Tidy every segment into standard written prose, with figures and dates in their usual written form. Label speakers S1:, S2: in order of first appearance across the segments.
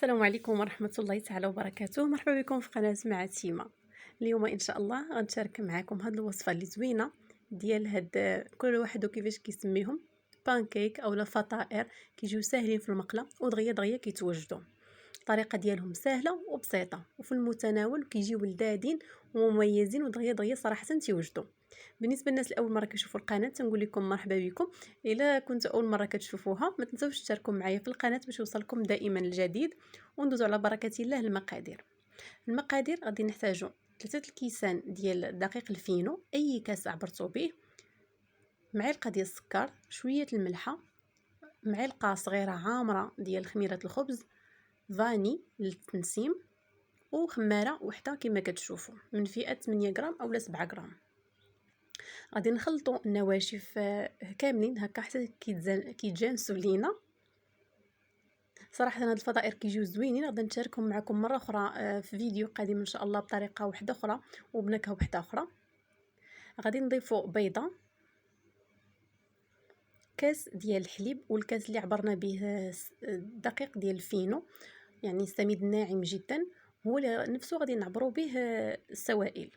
S1: السلام عليكم ورحمة الله تعالى وبركاته. مرحبا بكم في قناة مع تيما. اليوم ان شاء الله غنشارك معكم هاد الوصفة اللي زوينة ديال هاد كل واحد وكيفاش كيسميهم بانكيك اولا فطائر، كيجيو ساهلين في المقله ودغيا دغيا كيتوجدوا. الطريقة ديالهم سهلة وبسيطة وفي المتناول، كيجيو لذاذين ومميزين ودغيا دغيا صراحة تيوجدوا. بالنسبه للناس الاول مره كيشوفوا القناه تنقول لكم مرحبا بكم. الا كنتوا اول مره كتشوفوها ما تنسوش تشتركوا معايا في القناه باش يوصلكم دائما الجديد. وندوزوا على بركه الله المقادير. المقادير غادي نحتاجوا 3 الكيسان ديال الدقيق الفينو، اي كاس عبرتوا به، معلقه ديال السكر، شويه الملحه، معلقه صغيره عامره ديال خميره الخبز، فاني للتنسيم، وخماره وحده كما كتشوفوا من فئه 8 غرام اولا 7 غرام. غادي نخلطوا النواشف كاملين هكا حتى كيتجانسوا لينا. صراحه هاد الفطائر كيجيو زوينين، غادي نشاركهم معكم مره اخرى في فيديو قادم ان شاء الله بطريقه واحده اخرى وبنكهه واحده اخرى. غادي نضيفوا بيضه، كاس ديال الحليب، والكاس اللي عبرنا به الدقيق ديال الفينو يعني سميد ناعم جدا، هو اللي نفسه غادي نعبروا به السوائل.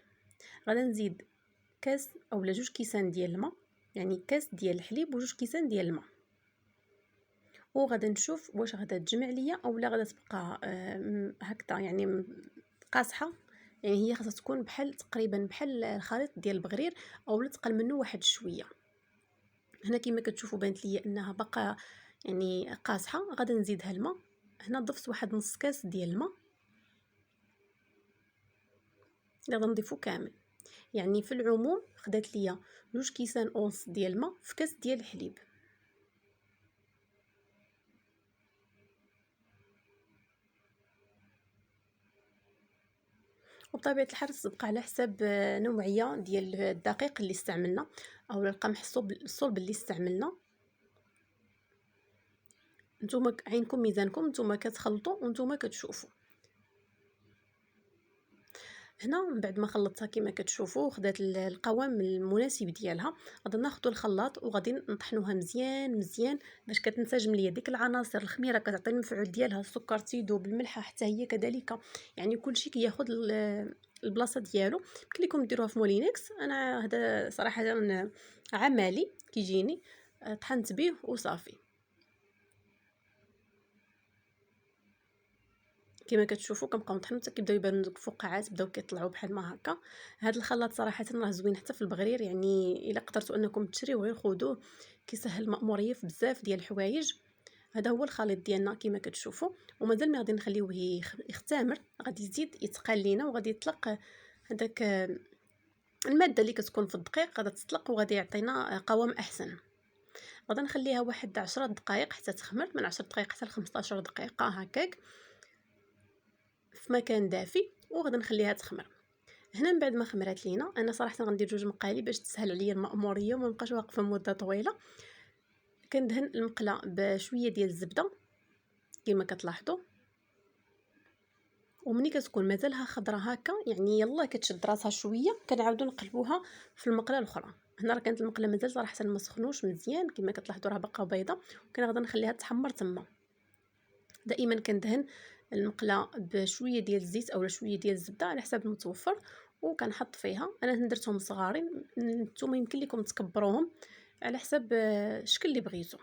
S1: غادي نزيد كاس اولا 2 كيسان ديال الماء، يعني كاس ديال الحليب و2 كيسان ديال الماء، وغادا نشوف واش غادا تجمع ليا اولا غادا تبقى هكذا يعني قاصحه. يعني هي خاصها تكون بحال تقريبا بحال الخليط ديال البغرير اولا تقل منه واحد شويه. هنا كما كتشوفوا بانت ليا انها بقى يعني قاصحه. غادا نزيدها الماء. هنا ضفت واحد نص كاس ديال الماء، غادا نضيفو كامل. يعني في العموم خدات ليا 2 كيسان ونص ديال الماء في كاس ديال الحليب. وبطبيعه الحال تبقى على حساب نوعيه ديال الدقيق اللي استعملنا او القمح الصلب اللي استعملنا. نتوما عينكم ميزانكم، نتوما كتخلطوا ونتوما كتشوفوا. هنا من بعد ما خلطتها كما كتشوفوا خدات القوام المناسب ديالها، غادي ناخذوا الخلاط وغادي نطحنوها مزيان مزيان باش كتنسجم ليا ديك العناصر. الخميره كتعطي المفعول ديالها، السكر تيذوب، الملحه حتى هي كذلك، يعني كلشي كياخذ البلاصه ديالو. يمكن لكم ديروها في مولينكس، انا هذا صراحه عملي كيجيني طحنت به وصافي. كما كتشوفوا كنبقاو نطحنوا حتى كيبداو يبانوا دوك الفقاعات، بداو كيطلعوا بحال ما هكا. هذا الخلاط صراحه راه زوين حتى في البغرير، يعني الا قدرتوا انكم تشريوه غير خذوه، كيسهل المأموريه في بزاف ديال الحوايج. هذا هو الخليط ديالنا كما كتشوفوا، ومازال ما غادي نخليوه يختمر، غادي يزيد يتقال لينا وغادي يطلق هذاك الماده اللي كتكون في الدقيق، غادي تطلق وغادي يعطينا قوام احسن. غادي نخليها واحد 10 دقائق حتى تخمر، من 10 دقائق حتى ل 15 دقيقه هكاك في مكان دافي، وغادي نخليها تخمر. هنا من بعد ما خمرات لينا، انا صراحه غندير 2 مقالي باش تسهل عليا المأموريه وما نبقاش واقفه مده طويله. كندهن المقله بشويه ديال الزبده كما كتلاحظوا، ومني كتكون مازالها خضره هكا يعني يلا كتشد راسها شويه، كنعاودوا نقلبوها في المقله الاخرى. هنا راه كانت المقله مازال صراحه ما سخنوش مزيان كما كتلاحظوا، راه باقا بيضه، وكان غادي نخليها تحمر تما. دائما كندهن المقله بشويه ديال الزيت اولا شويه ديال الزبده على حسب المتوفر، وكنحط فيها. انا درتهم صغارين، نتوما يمكن لكم تكبروهم على حسب الشكل اللي بغيتو.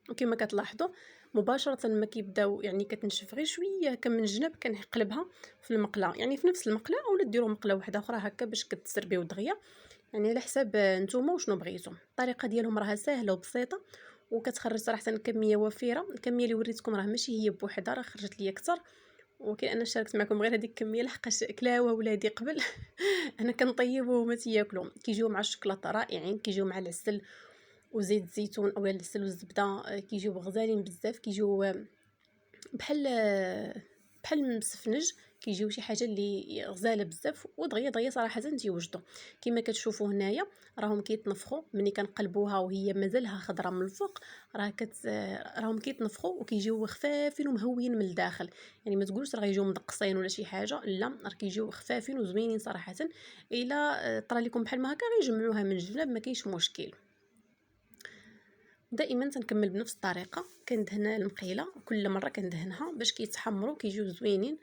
S1: وكما كتلاحظوا مباشره ما كيبداو يعني كتنشف غير شويه هكا من الجناب، كنقلبها في المقله، يعني في نفس المقله اولا ديروا مقله واحده اخرى هكا باش كتسربيو دغيا، يعني على حساب نتوما وشنو بغيتو. الطريقه ديالهم راها سهله وبسيطه وكتخرج صراحه كميه وفيره. الكميه اللي وريتكم راه ماشي هي بوحدها، راه خرجت ليا اكثر، ولكن انا شاركت معكم غير هذيك الكميه لحقاش كلاوه ولادي قبل انا كنطيب وهما تياكلوا. كيجيو مع الشوكولاته رائعين، كيجيو مع العسل وزيت الزيتون اولا العسل والزبده، كيجيو غزالين بزاف، كيجيو بحال بحال المسفنج، كيجيو شي حاجه اللي غزاله بزاف ودغيا دغيا صراحه تيوجدوا. كما كتشوفوا هنايا راهم كيتنفخوا ملي كنقلبوها وهي مازالها خضره من الفوق، راهم كيتنفخوا وكيجيو خفافين ومهويين من الداخل. يعني ما تقولش راه غيجيو مدقصين ولا شي حاجه، لا راه كيجيو خفافين وزوينين صراحه. الا طرا لكم بحال ما هكا غيجمعوها من الجناب ما كاينش مشكل. دائما تنكمل بنفس الطريقه، كندهن المقيله كل مره كندهنها باش كيتحمروا كيجيو زوينين.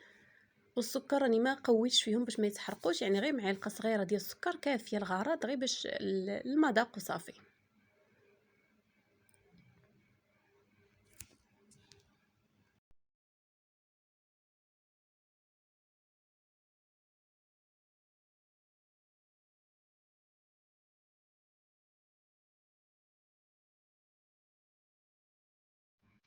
S1: والسكر راني ما قويتش فيهم باش ما يتحرقوش، يعني غير معلقه صغيره ديال السكر كافيه الغرض، غير باش المذاق وصافي.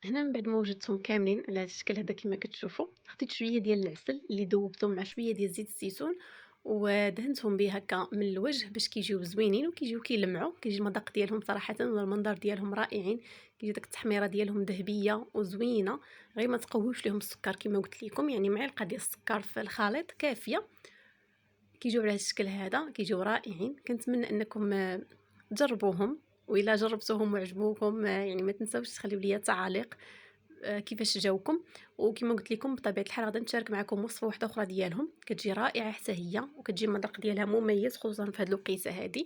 S1: هنا من بعد ما وجدتهم كاملين على هذا الشكل هذا كما كتشوفوا، خديت شويه ديال العسل اللي ذوبته مع شويه ديال زيت الزيتون ودهنتهم به هكا من الوجه باش كيجيو زوينين وكيجيو كيلمعوا، كيجي المذاق ديالهم صراحه ولا المنظر ديالهم رائعين. كيجي داك التحميره ديالهم ذهبيه وزوينه. غير ما تقويوش لهم السكر كما قلت لكم، يعني معلقه ديال السكر في الخليط كافيه. كيجيو على هذا الشكل هذا كيجيو رائعين. كنتمنى انكم تجربوهم، والا جربتوهم وعجبوكم يعني ما تنساوش تخليو لي تعاليق كيفاش جاوكم. وكما قلت لكم بطبيعه الحال غادي نشارك معكم وصفه واحده اخرى ديالهم كتجي رائعه حتى هي وكتجي المذاق ديالها مميز خصوصا في هذه الوقيته هذه.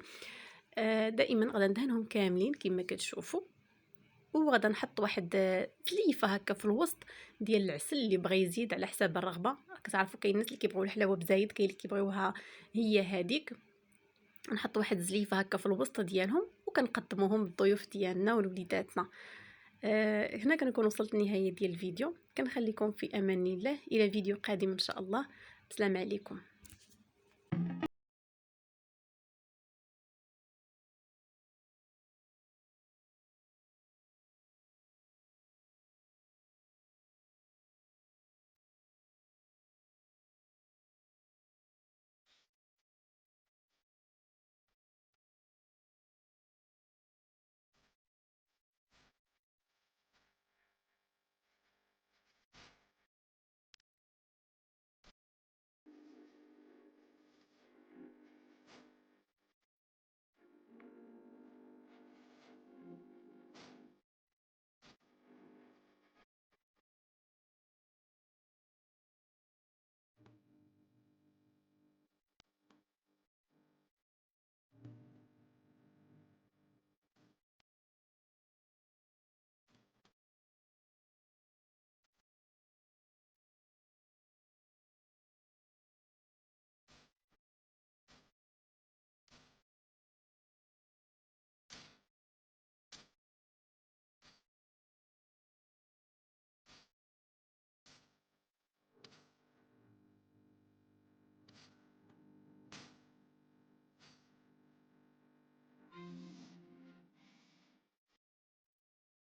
S1: دائما غادي ندهنهم كاملين كما كتشوفوا، وغادا نحط واحد تليفه هكا في الوسط ديال العسل اللي بغى يزيد على حساب الرغبه. كتعرفوا كاين الناس اللي كيبغيو الحلاوه بزايد، كاين اللي كيبغيوها هي هذيك. نحط واحد زليفه هكا في الوسط ديالهم وكنقدموهم للضيوف ديالنا ولوليداتنا. هنا كنكون وصلت للنهايه ديال الفيديو، كنخليكم في امان الله الى فيديو قادم ان شاء الله. السلام عليكم.